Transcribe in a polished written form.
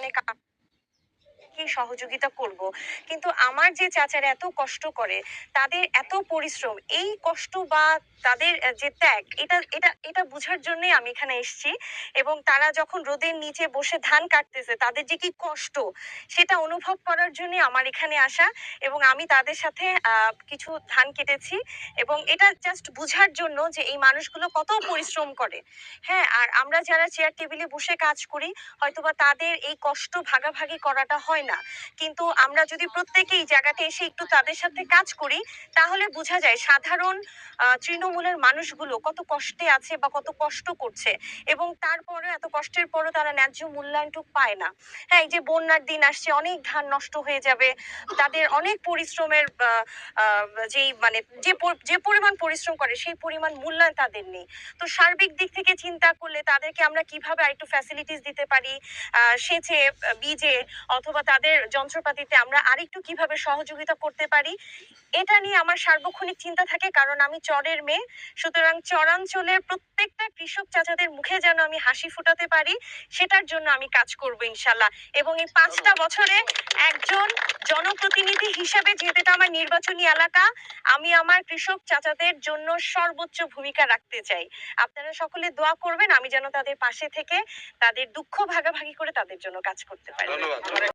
এখানে কি সহযোগিতা করব। কিন্তু আমার যে চাচারা এত কষ্ট করে, তাদের এত পরিশ্রম, এই কষ্ট বা তাদের যে ত্যাগ, এটা বুঝার জন্যই আমি এখানে এসেছি। এবং তারা যখন রোদের নিচে বসে ধান কাটতেছে, তাদের যে কি কষ্ট, সেটা অনুভব করার জন্যই আমার এখানে আসা। এবং আমি তাদের সাথে কিছু ধান কেটেছি, এবং এটা জাস্ট বুঝার জন্য যে এই মানুষগুলো কত পরিশ্রম করে। হ্যাঁ, আর আমরা যারা চেয়ার টেবিলে বসে কাজ করি, হয়তোবা তাদের এই কষ্ট ভাগাভাগি করাটা হয় না। কিন্তু আমরা যদি প্রত্যেকেই জায়গাটা এসে একটু তাদের সাথে কাজ করি, তাহলে বোঝা যায় সাধারণ তৃণমূলের মানুষগুলো কত কষ্টে আছে বা কত কষ্ট করছে। এবং তারপরে এত কষ্টের পরও তারা ন্যায্য মূল্যায়নটুকু পায় না। হ্যাঁ, এই যে বন্যার দিন আসছে, অনেক ধান নষ্ট হয়ে যাবে, তাদের অনেক পরিশ্রমের যেই মানে যে পরিমাণ পরিশ্রম করে সেই পরিমাণ মূল্যায়ন তাদের নেই। তো সার্বিক দিক থেকে চিন্তা করলে তাদেরকে আমরা কিভাবে আরেকটু ফ্যাসিলিটিস দিতে পারি, সেচে, বীজে, অথবা তাদের যন্ত্রপাতিতে আমরা আরেকটু কিভাবে সহযোগিতা করতে পারি, এটা নিয়ে আমার সার্বক্ষণিক চিন্তা থাকে। কারণ আমি চরের মেয়ে, সুতরাং চরাঞ্চলের প্রত্যেকটা কৃষক চাচাদের মুখে যেন আমি হাসি ফোটাতে পারি, সেটার জন্য আমি কাজ করব ইনশাল্লাহ। এবং এই 5টা বছরে একজন জনপ্রতিনিধি হিসেবে, যেহেতু এটা আমার নির্বাচনী এলাকা, আমি আমার কৃষক চাচাদের জন্য সর্বোচ্চ ভূমিকা রাখতে চাই। আপনারা সকলে দোয়া করবেন আমি যেন তাদের পাশে থেকে তাদের দুঃখ ভাগাভাগি করে তাদের জন্য কাজ করতে পারি। ধন্যবাদ।